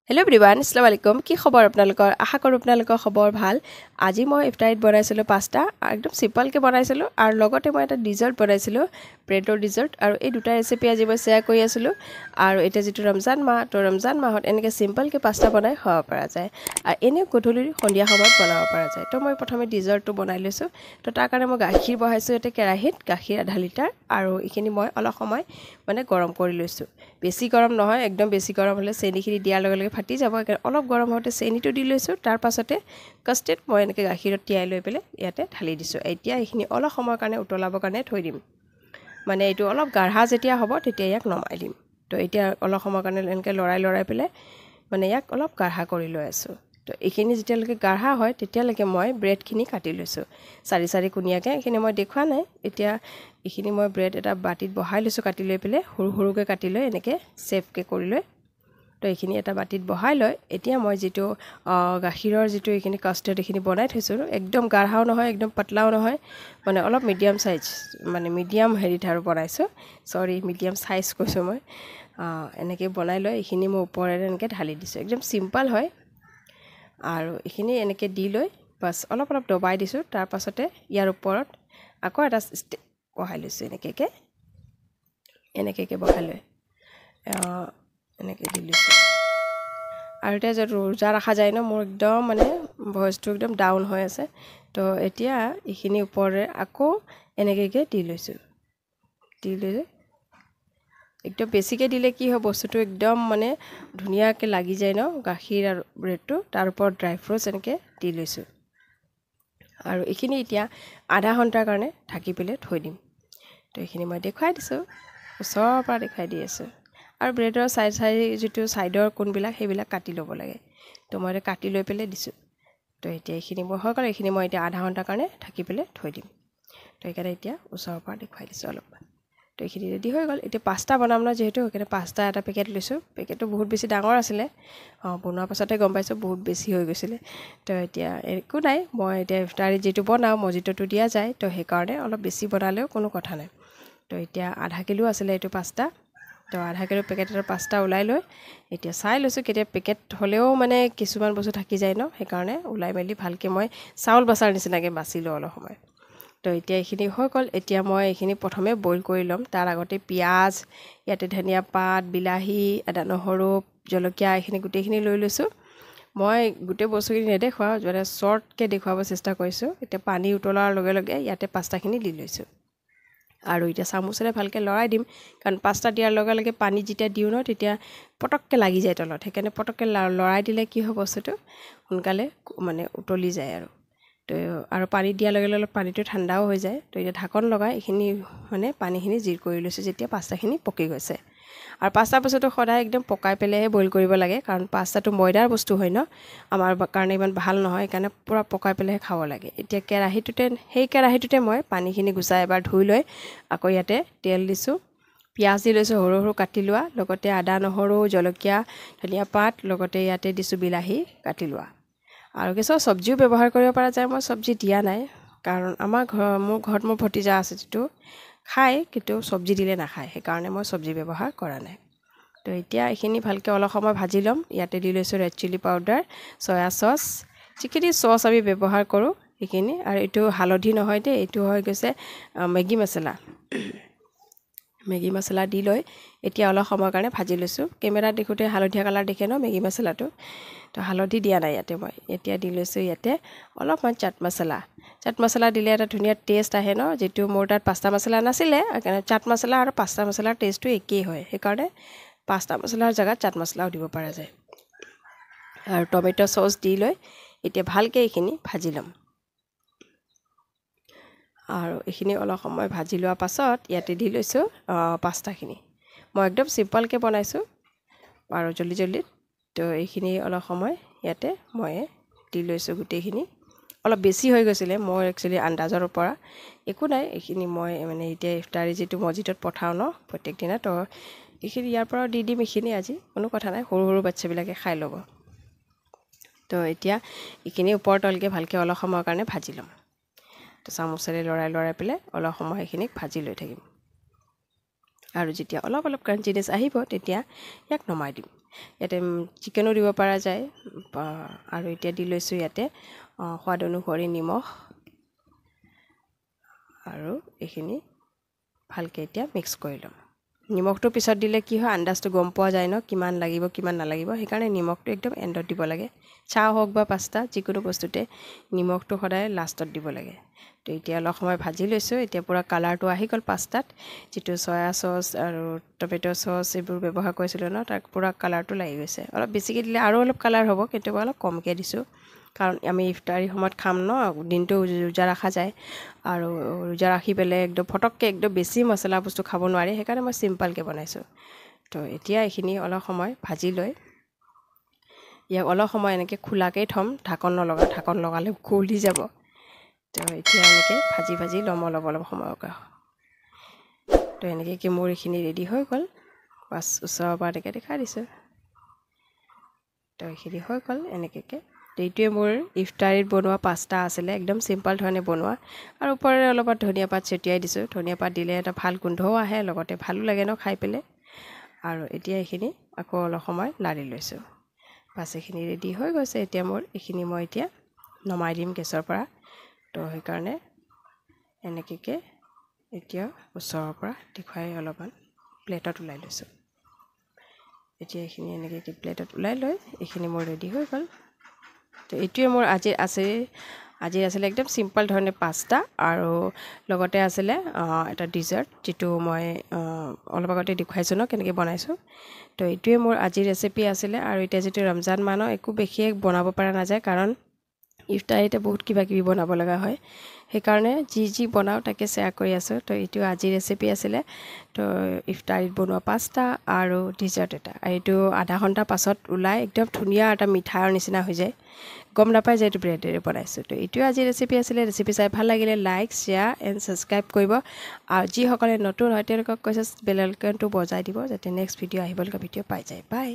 Hello' everyone, আসসালামু আলাইকুম। কি খবৰ আপোনালোকৰ? আশা কৰোঁ আপোনালোকৰ খবৰ ভাল। আজি মই ইফতাৰীত বনাইছিলোঁ পাস্তা, একদম চিম্পলকৈ বনাইছিলোঁ আৰু লগতে মই এটা ডিজাৰ্ট বনাইছিলোঁ, ব্ৰেডৰ ডিজাৰ্ট। আৰু এই দুটা ৰেচিপি আজি মই শ্বেয়াৰ কৰি আছিলোঁ। আৰু এতিয়া যিটো ৰমজান মাহ, তো ৰমজান মাহত এনেকৈ চিম্পলকৈ পাস্তা বনাই খাব পৰা যায় আৰু এনেও গধূলি সন্ধিয়া সময়ত বনাব পৰা যায়। তো মই প্ৰথমে ডিজাৰ্টটো বনাই লৈছোঁ। তো তাৰ কাৰণে মই গাখীৰ বহাইছোঁ ইয়াতে কেৰাহীত, গাখীৰ আধা লিটাৰ। আৰু এইখিনি মই অলপ সময় গৰম কৰি লৈছোঁ। বেছি গৰম নহয়, একদম বেছি গৰম হ'লে চেনিখিনি দিয়াৰ লগে লগে ফাটি যাব। অলপ গৰম হওঁতে চেনিটো দি লৈছোঁ। তাৰ পাছতে কাষ্টাৰ্ড মই এনেকৈ গাখীৰত তিয়াই লৈ পেলাই ইয়াতে ঢালি দিছোঁ। এতিয়া এইখিনি অলপ সময়ৰ কাৰণে উতলাবৰ কাৰণে থৈ দিম। এইটো অলপ গাঢ়া যেতিয়া হ'ব তেতিয়া ইয়াক নমাই দিম। তো এতিয়া অলপ সময়ৰ কাৰণে এনেকৈ লৰাই পেলাই ইয়াক অলপ গাঢ়া কৰি লৈ আছোঁ। তো এইখিনি যেতিয়ালৈকে গাঢ়া হয় তেতিয়ালৈকে মই ব্ৰেডখিনি কাটি লৈছোঁ চাৰি চাৰি কোণীয়াকৈ। এইখিনি মই দেখুওৱা নাই। এতিয়া এইখিনি মই ব্ৰেড এটা বাতিত বহাই লৈছোঁ, কাটি লৈ পেলাই সৰু সৰুকৈ কাটি লৈ এনেকৈ চেফকৈ কৰি লৈ। তো এইখিনি এটা বাতিত বহাই লৈ এতিয়া মই যিটো গাখীৰৰ যিটো এইখিনি কাষ্টাৰ্ড এইখিনি বনাই থৈছোঁ, একদম গাঢ়াও নহয়, একদম পাতলাও নহয়, অলপ মিডিয়াম চাইজ, মিডিয়াম হেৰিত আৰু বনাইছোঁ। মিডিয়াম চাইজ কৈছোঁ মই। এনেকৈ বনাই লৈ এইখিনি মই ওপৰেৰে এনেকৈ ঢালি দিছোঁ। একদম চিম্পল হয়। আৰু এইখিনি এনেকৈ দি লৈ বাছ অলপ অলপ দবাই দিছোঁ। তাৰ পাছতে ইয়াৰ ওপৰত আকৌ এটা বহাই লৈছোঁ এনেকৈ বহাই লৈ এনেকৈ দি লৈছোঁ। আৰু এতিয়া য'ত ৰোজা ৰখা যায় ন, মোৰ একদম ভইচটো একদম ডাউন হৈ আছে। তো এতিয়া এইখিনি ওপৰেৰে আকৌ এনেকৈ দি লৈছোঁ। দি লৈ একদম বেছিকৈ দিলে কি হয়, বস্তুটো একদম ধুনীয়াকৈ লাগি যায় ন, গাখীৰ আৰু ব্ৰেডটো। তাৰ ওপৰত ড্ৰাই ফ্ৰুটছ এনেকৈ দি লৈছোঁ। আৰু এইখিনি এতিয়া আধা ঘণ্টাৰ কাৰণে ঢাকি পেলাই থৈ দিম। তো এইখিনি মই দেখুৱাই দিছোঁ, ওচৰৰ পৰা দেখুৱাই দি আছোঁ। আৰু ব্ৰেডৰ যিটো ছাইডৰ কোণবিলাক সেইবিলাক কাটি ল'ব লাগে। তো মই এতিয়া কাটি লৈ পেলাই দিছোঁ। তো এতিয়া এইখিনি মই হৈ গ'ল। এইখিনি মই এতিয়া আধা ঘণ্টাৰ কাৰণে ঢাকি পেলাই থৈ দিম। তো সেইকাৰণে এতিয়া ওচৰৰ পৰা দেখুৱাই দিছোঁ অলপমান। তো এইখিনি ৰেডি হৈ গ'ল। এতিয়া পাস্তা বনাম ন, যিহেতু সেইকাৰণে পাস্তা এটা পেকেট লৈছোঁ। পেকেটটো বহুত বেছি ডাঙৰ আছিলে। বনোৱাৰ পাছতে গম পাইছোঁ বহুত বেছি হৈ গৈছিলে। তো এতিয়া একো নাই, মই এতিয়া ইফতাৰীত যিটো বনাওঁ মজিটোটো দিয়া যায়, তো সেইকাৰণে অলপ বেছি বনালেও কোনো কথা নাই। তো এতিয়া আধা কিলো আছিলে এইটো পাস্তা। তো আধা কিলো পেকেটৰ পাস্তা ওলাই লৈ এতিয়া চাই লৈছোঁ। কেতিয়া পেকেট হ'লেও কিছুমান বস্তু থাকি যায় ন, সেইকাৰণে ওলাই মেলি ভালকৈ মই চাউল বাচাৰ নিচিনাকৈ বাচিলোঁ অলপ সময়। তো এতিয়া এইখিনি হৈ গ'ল। এতিয়া মই এইখিনি প্ৰথমে বইল কৰি ল'ম। তাৰ আগতে পিঁয়াজ, ইয়াতে ধনিয়া পাত, বিলাহী, আদা নহৰু, জলকীয়া এইখিনি গোটেইখিনি লৈ লৈছোঁ। মই গোটেই বস্তুখিনি নেদেখুৱাওঁ, শ্বৰ্টকৈ দেখুৱাব চেষ্টা কৰিছোঁ। এতিয়া পানী উতলাৰ লগে লগে ইয়াতে পাস্তাখিনি দি লৈছোঁ। আৰু এতিয়া চামুচেৰে ভালকৈ লৰাই দিম, কাৰণ পাস্তা দিয়াৰ লগে লগে পানী যেতিয়া দিওঁ ন, তেতিয়া পটককৈ লাগি যায় তলত। সেইকাৰণে পটককৈ লৰাই দিলে কি হয়, বস্তুটো সোনকালে উতলি যায়। আৰু পানী দিয়াৰ লগে লগে পানীটো ঠাণ্ডাও হৈ যায়। তো এতিয়া ঢাকন লগাই এইখিনি পানীখিনি জিৰ কৰি লৈছোঁ যেতিয়া পাস্তাখিনি পকি গৈছে। আৰু পাস্তা বস্তুটো সদায় একদম পকাই পেলাইহে বইল কৰিব লাগে, কাৰণ পাস্তাটো ময়দাৰ বস্তু হয় ন, আমাৰ কাৰণে ইমান ভাল নহয়। সেইকাৰণে পূৰা পকাই পেলাইহে খাব লাগে। এতিয়া সেই কেৰাহীটোতে মই পানীখিনি গুচাই এবাৰ ধুই লৈ আকৌ ইয়াতে তেল দিছোঁ। পিঁয়াজ দি লৈছোঁ সৰু সৰু কাটি লোৱা, লগতে আদা নহৰু, জলকীয়া, ধনিয়া পাত, লগতে ইয়াতে দিছোঁ বিলাহী কাটি লোৱা। আৰু কিছুমান চব্জিও ব্যৱহাৰ কৰিব পৰা যায়। মই চব্জি দিয়া নাই, কাৰণ মোৰ ঘৰত মোৰ ভতিজা আছে যিটো খায়, কিন্তু চব্জি দিলে নাখায়। সেইকাৰণে মই চব্জি ব্যৱহাৰ কৰা নাই। তো এতিয়া এইখিনি ভালকৈ অলপ সময় ভাজি ল'ম। ইয়াতে দি লৈছোঁ red chilli powder, soya sauce, যিখিনি চচ আমি ব্যৱহাৰ কৰোঁ সেইখিনি। আৰু এইটো হালধি নহয় দেই, এইটো হৈ গৈছে মেগী মছলা। মেগী মছলা দি লৈ এতিয়া অলপ সময়ৰ কাৰণে ভাজি লৈছোঁ। কেমেৰাত দেখোঁতে হালধীয়া কালাৰ দেখে ন মেগী মছলাটো, তো হালধি দিয়া নাই ইয়াতে মই। এতিয়া দি লৈছোঁ ইয়াতে অলপমান চাট মছলা দিলে এটা ধুনীয়া টেষ্ট আহে ন, যিটো মোৰ তাত পাস্তা মছলা নাছিলে। সেইকাৰণে চাট মছলা আৰু পাস্তা মছলাৰ টেষ্টটো একেই হয়, সেইকাৰণে পাস্তা মছলাৰ জেগাত চাট মছলাও দিব পৰা যায়। আৰু টমেট' চচ দি লৈ এতিয়া ভালকৈ এইখিনি ভাজি ল'ম। আৰু এইখিনি অলপ সময় ভাজি লোৱাৰ পাছত ইয়াতে দি লৈছোঁ পাস্তাখিনি। মই একদম চিম্পলকৈ বনাইছোঁ আৰু জল্দি। তো এইখিনি অলপ সময় ইয়াতে মই দি লৈছোঁ গোটেইখিনি। অলপ বেছি হৈ গৈছিলে মোৰ একচুৱেলি আন্দাজৰ পৰা। একো নাই, এইখিনি মই এতিয়া ইফতাৰী যিটো মছজিদত পঠাওঁ ন প্ৰত্যেক দিনা, তো এইখিনি ইয়াৰ পৰাও দি দিম। এইখিনি আজি কোনো কথা নাই, সৰু সৰু বাচ্ছাবিলাকে খাই ল'ব। তো এতিয়া এইখিনি ওপৰ তলকৈ ভালকৈ অলপ সময়ৰ কাৰণে ভাজি ল'ম। তো চামুচেৰে লৰাই পেলাই অলপ সময় এইখিনিক ভাজি লৈ থাকিম। আৰু যেতিয়া অলপ ক্ৰাঞ্চিনেছ আহিব তেতিয়া ইয়াক নমাই দিম। ইয়াতে চিকেনো দিব পৰা যায় আৰু এতিয়া দি লৈছোঁ ইয়াতে সোৱাদ অনুসৰি নিমখ আৰু এইখিনি ভালকৈ এতিয়া মিক্স কৰি ল'ম নিমখটো পিছত দিলে কি হয় আন্দাজটো গম পোৱা যায় ন কিমান লাগিব কিমান নালাগিব সেইকাৰণে নিমখটো একদম এণ্ডত দিব লাগে চাহ হওক বা পাস্তা যিকোনো বস্তুতে নিমখটো সদায় লাষ্টত দিব লাগে তো এতিয়া অলপ সময় ভাজি লৈছোঁ এতিয়া পূৰা কালাৰটো আহি গ'ল পাস্তাত যিটো চয়া চচ আৰু টমেটো চচ এইবোৰ ব্যৱহাৰ কৰিছিলোঁ ন তাক পূৰা কালাৰটো লাগি গৈছে অলপ বেছিকৈ দিলে আৰু অলপ কালাৰ হ'ব কিন্তু অলপ কমকৈ দিছোঁ কাৰণ আমি ইফতাৰী সময়ত খাম ন দিনটো ৰোজা ৰখা যায় আৰু ৰোজা ৰাখি পেলাই একদম ফটককৈ একদম বেছি মছলা বস্তু খাব নোৱাৰি সেইকাৰণে মই চিম্পলকৈ বনাইছোঁ তো এতিয়া এইখিনি অলপ সময় ভাজি লৈ ইয়াক অলপ সময় এনেকৈ খোলাকৈ থ'ম ঢাকন লগালে গলি যাব তো এতিয়া এনেকৈ ভাজি ল'ম অলপ সময়ৰ তো এনেকৈ মোৰ এইখিনি ৰেডি হৈ গ'ল বাছ ওচৰৰ পৰা এনেকৈ দেখাই দিছোঁ তো এইখিনি হৈ গ'ল এনেকৈ এইটোৱে মোৰ ইফতাৰীত বনোৱা পাস্তা আছিলে একদম চিম্পল ধৰণে বনোৱা আৰু ওপৰেৰে অলপ ধনিয়া পাত ছটিয়াই দিছোঁ ধনিয়া পাত দিলে এটা ভাল গোন্ধও আহে লগতে ভালো লাগে ন খাই পেলাই আৰু এতিয়া এইখিনি আকৌ অলপ সময় লাৰি লৈছোঁ বাছ এইখিনি ৰেডি হৈ গৈছে এতিয়া মোৰ এইখিনি মই এতিয়া নমাই দিম গেছৰ পৰা তো সেইকাৰণে এনেকৈ এতিয়া ওচৰৰ পৰা দেখুৱাই অলপমান প্লেটত ওলাই লৈছোঁ এতিয়া এইখিনি এনেকৈ প্লেটত ওলাই লৈ এইখিনি মোৰ ৰেডি হৈ গ'ল তো এইটোৱে মোৰ আজি আছিলে একদম চিম্পল ধৰণে পাস্তা আৰু লগতে আছিলে এটা ডিজাৰ্ট যিটো মই অলপ আগতে দেখুৱাইছোঁ ন কেনেকৈ বনাইছোঁ তো এইটোৱে মোৰ আজিৰ ৰেচিপি আছিলে আৰু এতিয়া যিটো ৰমজান মাহ একো বিশেষ বনাব পৰা নাযায় কাৰণ ইফতাৰীতে বহুত কিবা কিবি বনাব লগা হয় সেইকাৰণে যি বনাওঁ তাকে শ্বেয়াৰ কৰি আছোঁ তো এইটো আজিৰ ৰেচিপি আছিলে তো ইফতাৰীত বনোৱা পাস্তা আৰু ডিজাৰ্ট এটা এইটো আধা ঘণ্টা পাছত ওলাই একদম ধুনীয়া এটা মিঠাইৰ নিচিনা হৈ যায় গম নাপায় যে এইটো ব্ৰেডেৰে বনাইছোঁ তো এইটোৱে আজিৰ ৰেচিপি আছিলে ৰেচিপি চাই ভাল লাগিলে লাইক শ্বেয়াৰ এণ্ড ছাবস্ক্ৰাইব কৰিব আৰু যিসকলে নতুন হয় তেওঁলোকক কৈছে বেল আইকনটো বজাই দিব যাতে নেক্সট ভিডিঅ' আহিবলগা ভিডিঅ' পাই যায় বাই